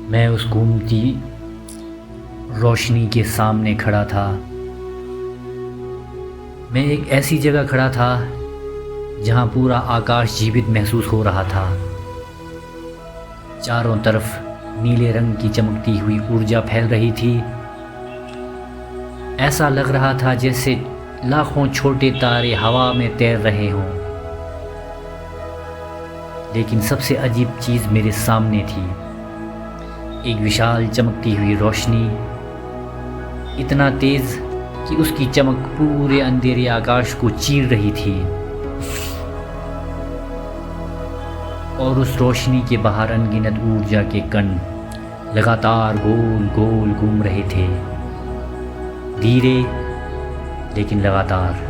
मैं उस घूमती रोशनी के सामने खड़ा था। मैं एक ऐसी जगह खड़ा था जहाँ पूरा आकाश जीवित महसूस हो रहा था। चारों तरफ नीले रंग की चमकती हुई ऊर्जा फैल रही थी। ऐसा लग रहा था जैसे लाखों छोटे तारे हवा में तैर रहे हों। लेकिन सबसे अजीब चीज़ मेरे सामने थी। एक विशाल चमकती हुई रोशनी, इतना तेज़ कि उसकी चमक पूरे अंधेरे आकाश को चीर रही थी। और उस रोशनी के बाहर अनगिनत ऊर्जा के कण लगातार गोल गोल घूम रहे थे, धीरे लेकिन लगातार,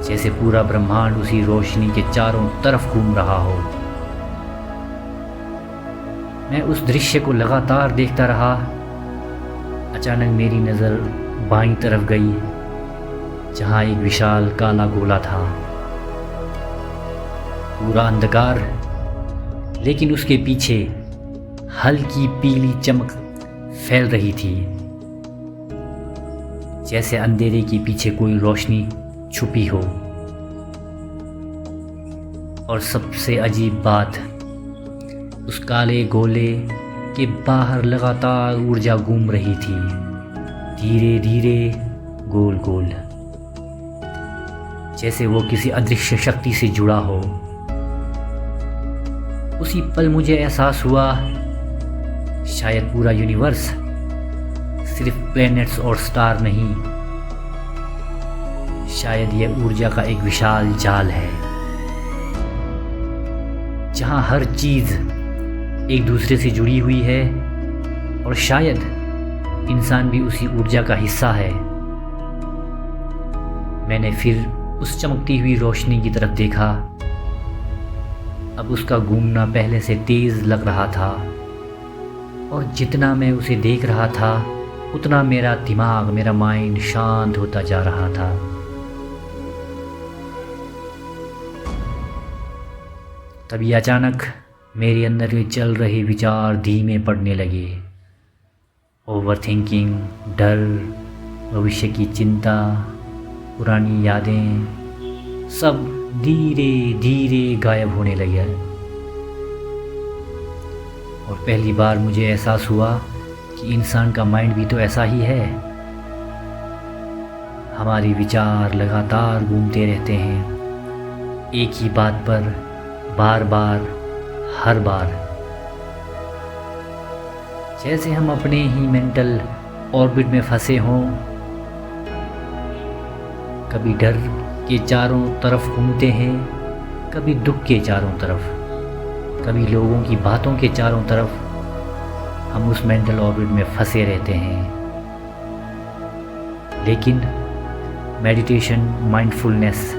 जैसे पूरा ब्रह्मांड उसी रोशनी के चारों तरफ घूम रहा हो। मैं उस दृश्य को लगातार देखता रहा। अचानक मेरी नज़र बाईं तरफ गई, जहाँ एक विशाल काला गोला था, पूरा अंधकार, लेकिन उसके पीछे हल्की पीली चमक फैल रही थी, जैसे अंधेरे के पीछे कोई रोशनी छुपी हो। और सबसे अजीब बात, उस काले गोले के बाहर लगातार ऊर्जा घूम रही थी, धीरे धीरे, गोल गोल, जैसे वो किसी अदृश्य शक्ति से जुड़ा हो। उसी पल मुझे एहसास हुआ, शायद पूरा यूनिवर्स सिर्फ प्लैनेट्स और स्टार नहीं, शायद यह ऊर्जा का एक विशाल जाल है, जहां हर चीज़ एक दूसरे से जुड़ी हुई है। और शायद इंसान भी उसी ऊर्जा का हिस्सा है। मैंने फिर उस चमकती हुई रोशनी की तरफ देखा। अब उसका घूमना पहले से तेज़ लग रहा था, और जितना मैं उसे देख रहा था उतना मेरा दिमाग, मेरा माइंड शांत होता जा रहा था। तभी अचानक मेरे अंदर में चल रहे विचार धीमे पड़ने लगे। ओवर थिंकिंग, डर, भविष्य की चिंता, पुरानी यादें, सब धीरे धीरे गायब होने लगे। और पहली बार मुझे एहसास हुआ कि इंसान का माइंड भी तो ऐसा ही है। हमारे विचार लगातार घूमते रहते हैं, एक ही बात पर बार बार, हर बार, जैसे हम अपने ही मेंटल ऑर्बिट में फंसे हों। कभी डर के चारों तरफ घूमते हैं, कभी दुख के चारों तरफ, कभी लोगों की बातों के चारों तरफ। हम उस मेंटल ऑर्बिट में फंसे रहते हैं। लेकिन मेडिटेशन, माइंडफुलनेस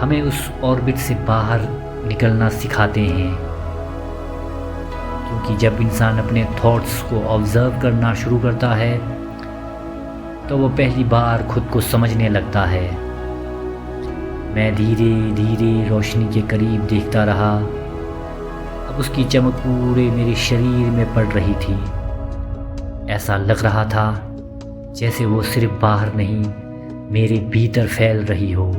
हमें उस ऑर्बिट से बाहर निकलना सिखाते हैं। क्योंकि जब इंसान अपने थॉट्स को ऑब्ज़र्व करना शुरू करता है तो वो पहली बार खुद को समझने लगता है। मैं धीरे धीरे रोशनी के करीब देखता रहा। अब उसकी चमक पूरे मेरे शरीर में पड़ रही थी। ऐसा लग रहा था जैसे वो सिर्फ बाहर नहीं, मेरे भीतर फैल रही हो।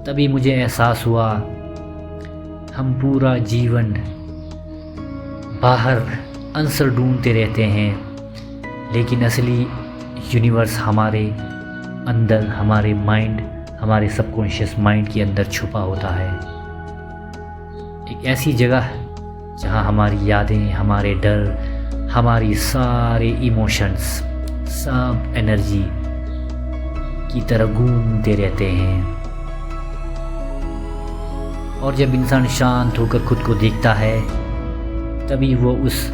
तभी मुझे एहसास हुआ, हम पूरा जीवन बाहर आंसर ढूंढते रहते हैं, लेकिन असली यूनिवर्स हमारे अंदर, हमारे माइंड, हमारे सबकॉन्शियस माइंड के अंदर छुपा होता है। एक ऐसी जगह जहां हमारी यादें, हमारे डर, हमारी सारे इमोशंस, सब एनर्जी की तरह घूमते रहते हैं। और जब इंसान शांत होकर खुद को देखता है, तभी वो उस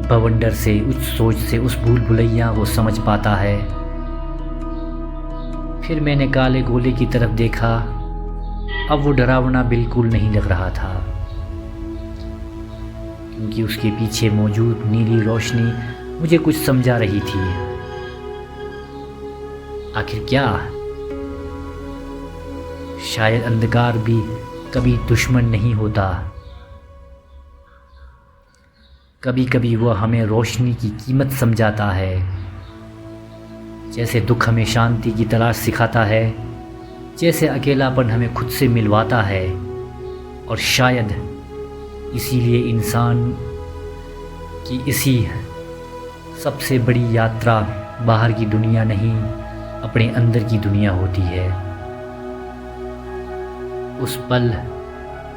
बवंडर से, उस सोच से, उस भूल भुलैया को समझ पाता है। फिर मैंने काले गोले की तरफ देखा। अब वो डरावना बिल्कुल नहीं लग रहा था, क्योंकि उसके पीछे मौजूद नीली रोशनी मुझे कुछ समझा रही थी। आखिर क्या? शायद अंधकार भी कभी दुश्मन नहीं होता। कभी कभी वह हमें रोशनी की कीमत समझाता है। जैसे दुख हमें शांति की तलाश सिखाता है, जैसे अकेलापन हमें खुद से मिलवाता है। और शायद इसीलिए इंसान की इसी सबसे बड़ी यात्रा बाहर की दुनिया नहीं, अपने अंदर की दुनिया होती है। उस पल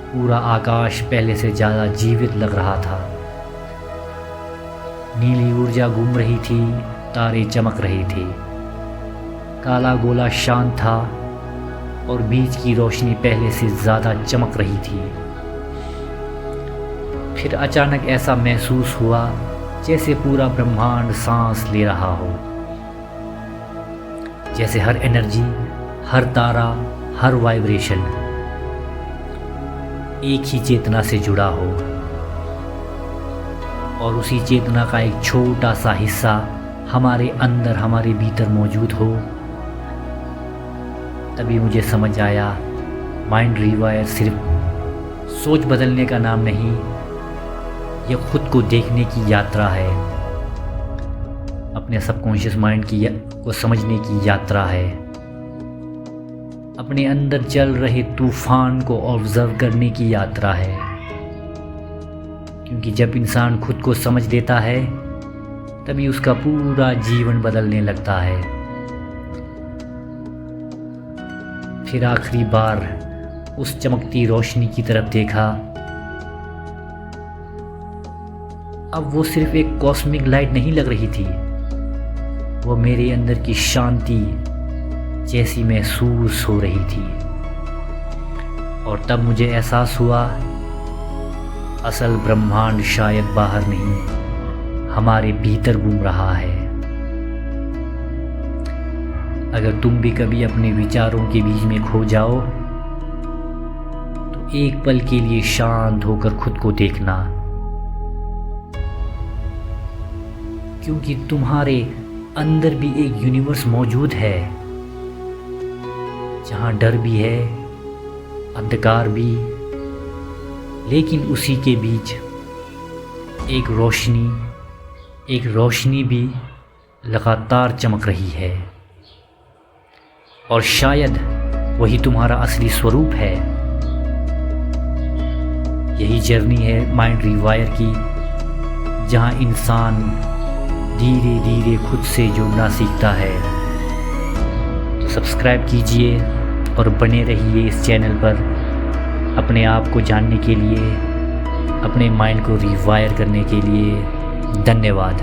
पूरा आकाश पहले से ज़्यादा जीवित लग रहा था। नीली ऊर्जा घूम रही थी, तारे चमक रहे थे, काला गोला शांत था और बीच की रोशनी पहले से ज़्यादा चमक रही थी। फिर अचानक ऐसा महसूस हुआ जैसे पूरा ब्रह्मांड सांस ले रहा हो, जैसे हर एनर्जी, हर तारा, हर वाइब्रेशन एक ही चेतना से जुड़ा हो और उसी चेतना का एक छोटा सा हिस्सा हमारे अंदर, हमारे भीतर मौजूद हो। तभी मुझे समझ आया, माइंड रिवायर सिर्फ सोच बदलने का नाम नहीं, यह खुद को देखने की यात्रा है, अपने सबकॉन्शियस माइंड को समझने की यात्रा है, अपने अंदर चल रहे तूफान को ऑब्जर्व करने की यात्रा है। क्योंकि जब इंसान खुद को समझ देता है तभी उसका पूरा जीवन बदलने लगता है। फिर आखिरी बार उस चमकती रोशनी की तरफ देखा। अब वो सिर्फ एक कॉस्मिक लाइट नहीं लग रही थी, वो मेरे अंदर की शांति जैसी महसूस हो रही थी। और तब मुझे एहसास हुआ, असल ब्रह्मांड शायद बाहर नहीं, हमारे भीतर घूम रहा है। अगर तुम भी कभी अपने विचारों के बीच में खो जाओ तो एक पल के लिए शांत होकर खुद को देखना, क्योंकि तुम्हारे अंदर भी एक यूनिवर्स मौजूद है जहाँ डर भी है, अंधकार भी, लेकिन उसी के बीच एक रोशनी भी लगातार चमक रही है। और शायद वही तुम्हारा असली स्वरूप है। यही जर्नी है माइंड रिवायर की, जहाँ इंसान धीरे धीरे खुद से जुड़ना सीखता है। तो सब्सक्राइब कीजिए और बने रहिए इस चैनल पर, अपने आप को जानने के लिए, अपने माइंड को रिवायर करने के लिए। धन्यवाद।